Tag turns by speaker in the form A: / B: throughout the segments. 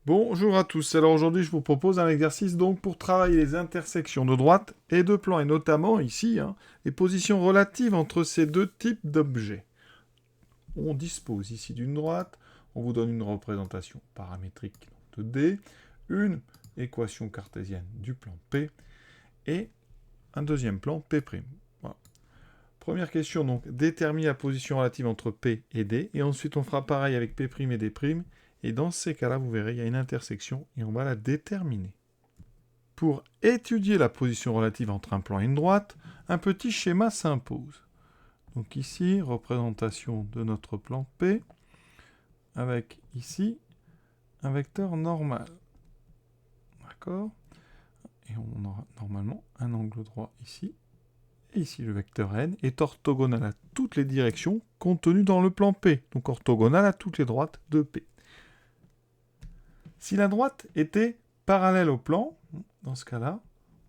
A: Bonjour à tous. Alors aujourd'hui, je vous propose un exercice donc pour travailler les intersections de droite et de plan, et notamment ici, les positions relatives entre ces deux types d'objets. On dispose ici d'une droite, on vous donne une représentation paramétrique de D, une équation cartésienne du plan P et un deuxième plan P'. Voilà. Première question, donc, détermine la position relative entre P et D, et ensuite on fera pareil avec P' et D', et dans ces cas-là, vous verrez, il y a une intersection, et on va la déterminer. Pour étudier la position relative entre un plan et une droite, un petit schéma s'impose. Donc ici, représentation de notre plan P, avec ici un vecteur normal. D'accord? Et on aura normalement un angle droit ici. Et ici, le vecteur n est orthogonal à toutes les directions contenues dans le plan P, donc orthogonal à toutes les droites de P. Si la droite était parallèle au plan, dans ce cas-là,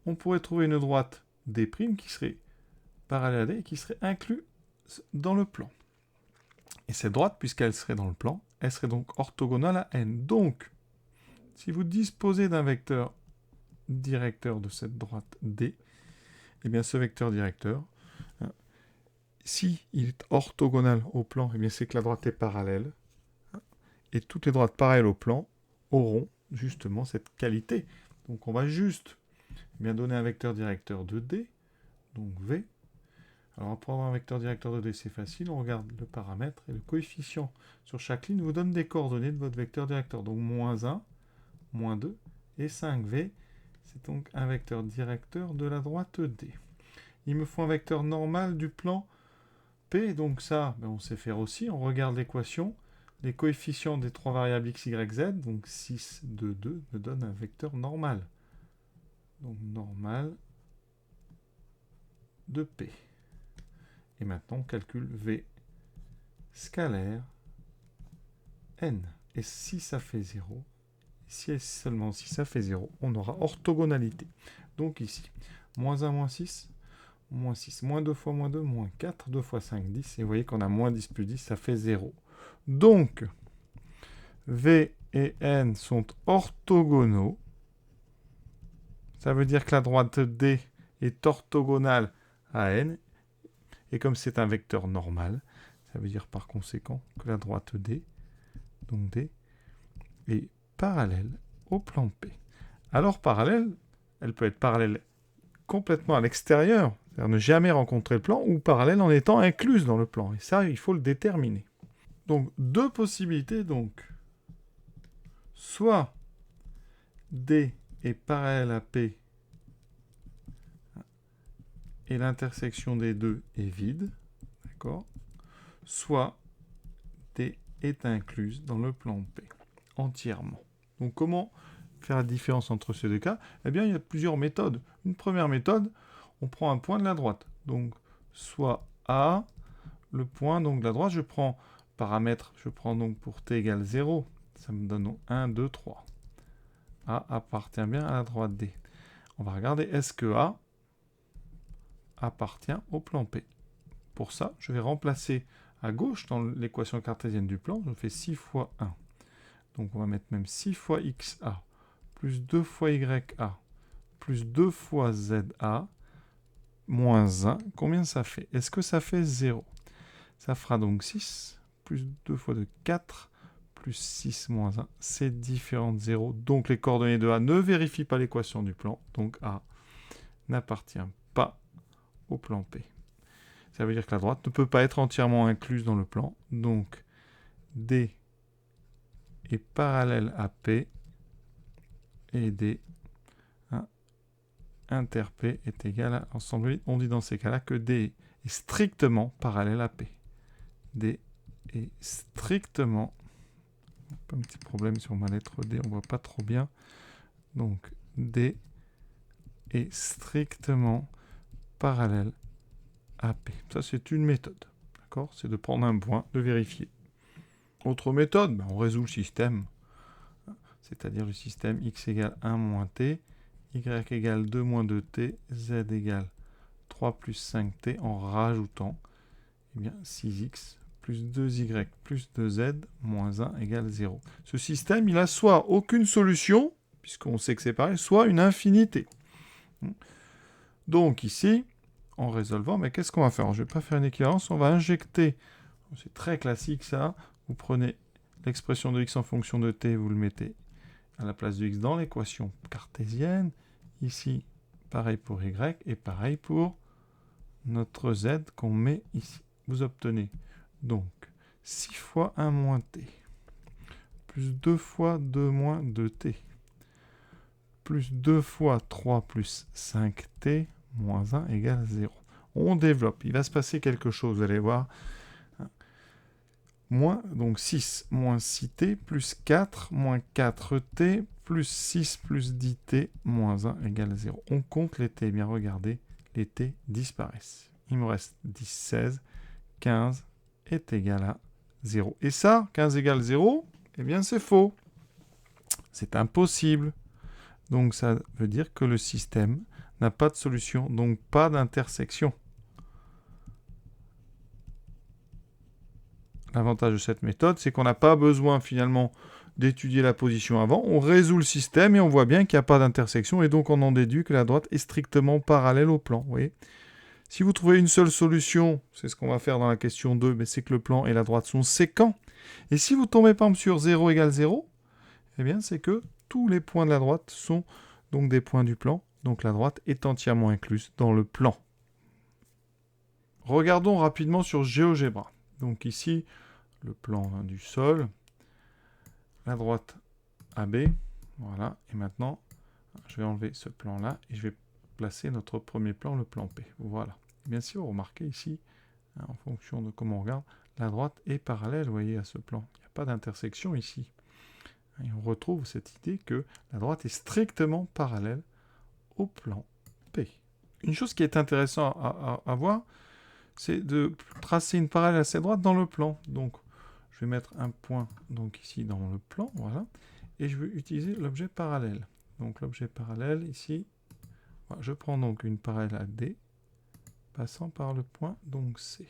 A: on pourrait trouver une droite D' qui serait parallèle à D et qui serait inclue dans le plan. Et cette droite, puisqu'elle serait dans le plan, elle serait donc orthogonale à n. Donc, si vous disposez d'un vecteur directeur de cette droite D, eh bien ce vecteur directeur, si il est orthogonal au plan, eh bien c'est que la droite est parallèle. Et toutes les droites parallèles au plan auront justement cette qualité. Donc on va juste bien donner un vecteur directeur de D, donc V. Alors pour avoir un vecteur directeur de D, c'est facile, on regarde le paramètre et le coefficient sur chaque ligne vous donne des coordonnées de votre vecteur directeur. Donc moins 1, moins 2 et 5V, c'est donc un vecteur directeur de la droite D. Il me faut un vecteur normal du plan P, donc ça, on sait faire aussi, on regarde l'équation. Les coefficients des trois variables x, y, z, donc 6, 2, 2, me donnent un vecteur normal. Donc normal de P. Et maintenant, on calcule V scalaire n. Et si ça fait 0, seulement si ça fait 0, on aura orthogonalité. Donc ici, moins 1, moins 6, moins 6, moins 2 fois moins 2, moins 4, 2 fois 5, 10. Et vous voyez qu'on a moins 10 plus 10, ça fait 0. Donc, V et N sont orthogonaux. Ça veut dire que la droite D est orthogonale à N. Et comme c'est un vecteur normal, ça veut dire par conséquent que la droite D, donc D, est parallèle au plan P. Alors parallèle, elle peut être parallèle complètement à l'extérieur, c'est-à-dire ne jamais rencontrer le plan, ou parallèle en étant incluse dans le plan. Et ça, il faut le déterminer. Donc, deux possibilités, donc. Soit D est parallèle à P et l'intersection des deux est vide, d'accord? Soit D est incluse dans le plan P, entièrement. Donc comment faire la différence entre ces deux cas? Eh bien, il y a plusieurs méthodes. Une première méthode, on prend un point de la droite. Donc, soit A, le point donc de la droite, je prends paramètre, je prends donc pour t égale 0, ça me donne donc 1, 2, 3. A appartient bien à la droite D. On va regarder, est-ce que A appartient au plan P? Pour ça, je vais remplacer à gauche dans l'équation cartésienne du plan, je fais 6 fois 1. Donc on va mettre même 6 fois XA, plus 2 fois YA, plus 2 fois ZA, moins 1. Combien ça fait? Est-ce que ça fait 0? Ça fera donc 6, plus 2 fois 2, 4, plus 6 moins 1, c'est différent de 0. Donc les coordonnées de A ne vérifient pas l'équation du plan, donc A n'appartient pas au plan P. Ça veut dire que la droite ne peut pas être entièrement incluse dans le plan, donc D est parallèle à P, et D inter P est égal à, ensemble, on dit dans ces cas-là que D est strictement parallèle à P. D est strictement, un petit problème sur ma lettre D, on ne voit pas trop bien, donc D est strictement parallèle à P. Ça, c'est une méthode, d'accord? C'est de prendre un point, de vérifier. Autre méthode, on résout le système, c'est-à-dire le système x égale 1 moins t, y égale 2 moins 2t, z égale 3 plus 5t, en rajoutant 6x plus 2y plus 2z moins 1 égale 0. Ce système, il a soit aucune solution, puisqu'on sait que c'est pareil, soit une infinité. Donc ici, en résolvant, mais qu'est-ce qu'on va faire? Je ne vais pas faire une équivalence, on va injecter, c'est très classique ça, vous prenez l'expression de x en fonction de t, vous le mettez à la place de x dans l'équation cartésienne, ici, pareil pour y, et pareil pour notre z qu'on met ici. Vous obtenez donc 6 fois 1 moins t, plus 2 fois 2 moins 2t, plus 2 fois 3 plus 5t, moins 1 égale 0. On développe, il va se passer quelque chose, vous allez voir. Moins, donc 6 moins 6t, plus 4 moins 4t, plus 6 plus 10t, moins 1 égale 0. On compte les t, bien regardez, les t disparaissent. Il me reste 10, 16, 15 est égal à 0. Et ça, 15 égale 0, eh bien c'est faux. C'est impossible. Donc ça veut dire que le système n'a pas de solution, donc pas d'intersection. L'avantage de cette méthode, c'est qu'on n'a pas besoin finalement d'étudier la position avant. On résout le système et on voit bien qu'il n'y a pas d'intersection et donc on en déduit que la droite est strictement parallèle au plan. Vous voyez ? Si vous trouvez une seule solution, c'est ce qu'on va faire dans la question 2, mais c'est que le plan et la droite sont séquents. Et si vous tombez par exemple sur 0 égale 0, eh bien c'est que tous les points de la droite sont donc des points du plan. Donc la droite est entièrement incluse dans le plan. Regardons rapidement sur GeoGebra. Donc ici, le plan du sol, la droite AB, voilà. Et maintenant, je vais enlever ce plan-là et je vais placer notre premier plan, le plan P. Voilà. Bien sûr, remarquez ici, en fonction de comment on regarde, la droite est parallèle, vous voyez, à ce plan. Il n'y a pas d'intersection ici. Et on retrouve cette idée que la droite est strictement parallèle au plan P. Une chose qui est intéressante à voir, c'est de tracer une parallèle à cette droite dans le plan. Donc, je vais mettre un point donc ici dans le plan, voilà, et je vais utiliser l'objet parallèle. Donc, l'objet parallèle ici, voilà, je prends donc une parallèle à D, passant par le point donc C.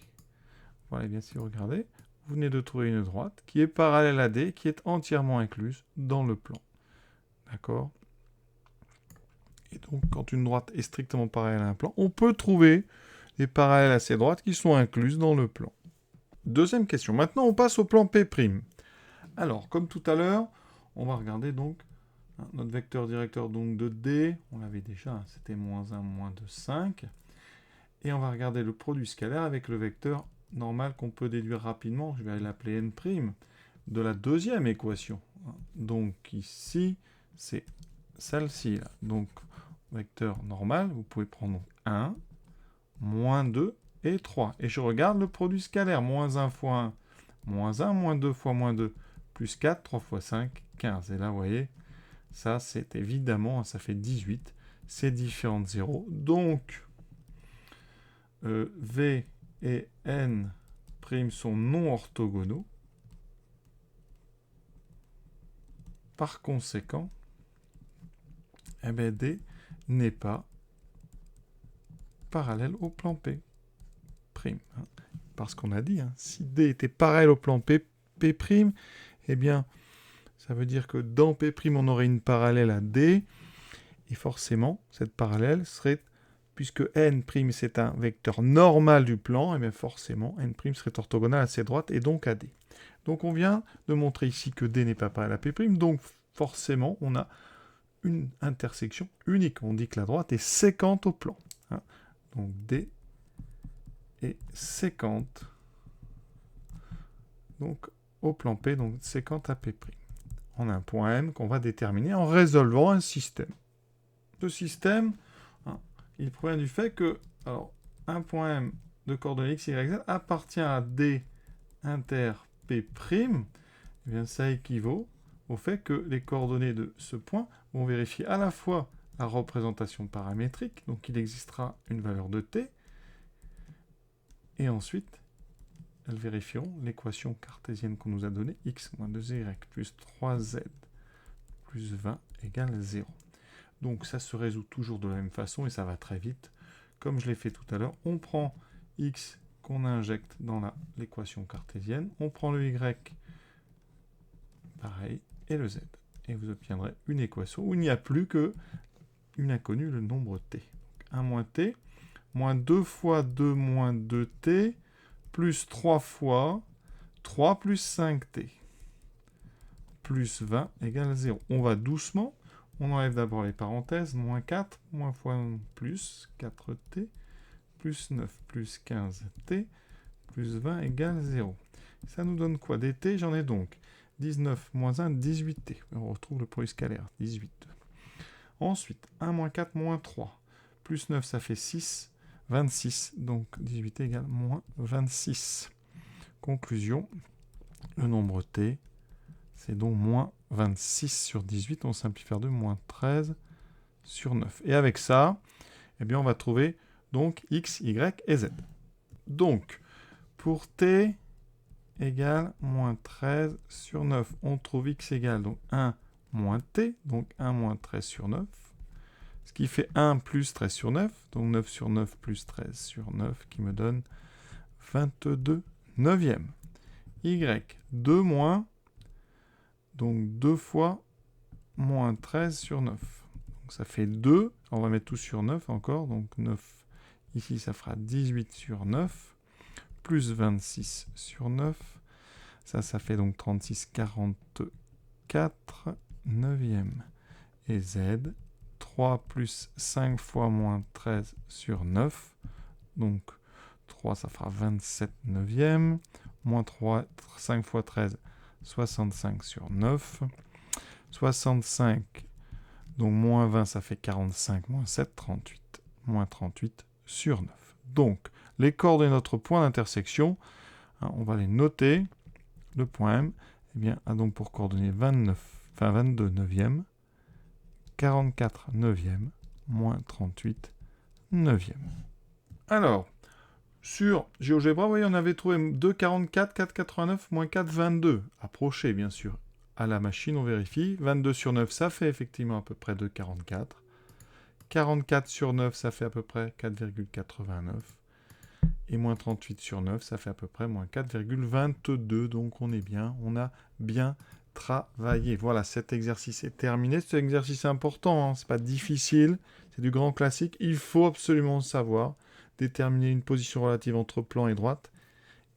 A: Voilà, et bien si vous regardez, vous venez de trouver une droite qui est parallèle à D, qui est entièrement incluse dans le plan. D'accord ? Et donc, quand une droite est strictement parallèle à un plan, on peut trouver des parallèles à ces droites qui sont incluses dans le plan. Deuxième question. Maintenant, on passe au plan P'. Alors, comme tout à l'heure, on va regarder donc notre vecteur directeur donc de D. On l'avait déjà, c'était moins 1, moins 2, 5. Et on va regarder le produit scalaire avec le vecteur normal qu'on peut déduire rapidement. Je vais l'appeler N' de la deuxième équation. Donc ici, c'est celle-ci. Donc, vecteur normal, vous pouvez prendre 1, moins 2 et 3. Et je regarde le produit scalaire. Moins 1 fois 1, moins 1, moins 2 fois moins 2, plus 4, 3 fois 5, 15. Et là, vous voyez, ça, c'est évidemment, ça fait 18. C'est différent de 0. Donc, V et N' sont non orthogonaux. Par conséquent, eh bien, D n'est pas parallèle au plan P'. Parce qu'on a dit, si D était parallèle au plan P', eh bien, ça veut dire que dans P', on aurait une parallèle à D, et forcément, cette parallèle serait, puisque N' c'est un vecteur normal du plan, et bien forcément, N' serait orthogonal à cette droite, et donc à D. Donc on vient de montrer ici que D n'est pas parallèle à P', donc forcément, on a une intersection unique. On dit que la droite est séquente au plan. Donc D est séquente donc au plan P, donc séquente à P'. On a un point M qu'on va déterminer en résolvant un système. Ce système, il provient du fait que alors, un point M de coordonnées x, y, z appartient à D inter P', eh bien ça équivaut au fait que les coordonnées de ce point vont vérifier à la fois la représentation paramétrique, donc il existera une valeur de t, et ensuite, elles vérifieront l'équation cartésienne qu'on nous a donnée, x moins 2y plus 3z plus 20 égale 0. Donc ça se résout toujours de la même façon et ça va très vite. Comme je l'ai fait tout à l'heure, on prend x qu'on injecte dans l'équation cartésienne. On prend le y, pareil, et le z. Et vous obtiendrez une équation où il n'y a plus qu'une inconnue, le nombre t. Donc 1 moins t, moins 2 fois 2 moins 2t, plus 3 fois 3 plus 5t, plus 20 égale 0. On va doucement. On enlève d'abord les parenthèses. Moins 4, moins fois plus 4t, plus 9, plus 15t, plus 20 égale 0. Ça nous donne quoi? Des t, j'en ai donc 19 moins 1, 18t. On retrouve le produit scalaire, 18. Ensuite, 1 moins 4 moins 3. Plus 9, ça fait 6, 26. Donc 18t égale moins 26. Conclusion, le nombre t, c'est donc moins 26 sur 18. On simplifie par 2, moins 13 sur 9. Et avec ça, eh bien, on va trouver donc x, y et z. Donc, pour t égale moins 13 sur 9, on trouve x égale donc 1 moins t, donc 1 moins 13 sur 9, ce qui fait 1 plus 13 sur 9, donc 9 sur 9 plus 13 sur 9, qui me donne 22 neuvièmes. Y, 2 moins, donc 2 fois moins 13 sur 9. Donc ça fait 2, on va mettre tout sur 9 encore, donc 9, ici ça fera 18 sur 9, plus 26 sur 9, ça fait donc 36, 44 neuvièmes. Et z, 3 plus 5 fois moins 13 sur 9, donc 3 ça fera 27 neuvièmes, moins 3, 5 fois 13, 65 sur 9, 65, donc moins 20 ça fait 45, moins 7, 38, moins 38 sur 9. Donc, les coordonnées de notre point d'intersection, on va les noter. Le point M eh bien, a donc pour coordonnées 22 neuvièmes, 44 neuvièmes, moins 38 neuvièmes. Alors, sur GeoGebra, vous voyez, on avait trouvé 2,44, 4,89, moins 4, 22. Approché, bien sûr. À la machine, on vérifie. 22 sur 9, ça fait effectivement à peu près 2,44. 44 sur 9, ça fait à peu près 4,89. Et moins 38 sur 9, ça fait à peu près moins 4,22. Donc on est bien, on a bien travaillé. Voilà, cet exercice est terminé. Cet exercice est important, hein, c'est pas difficile, c'est du grand classique. Il faut absolument savoir déterminer une position relative entre plan et droite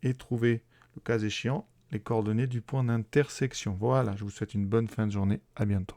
A: et trouver, le cas échéant, les coordonnées du point d'intersection. Voilà, je vous souhaite une bonne fin de journée. À bientôt.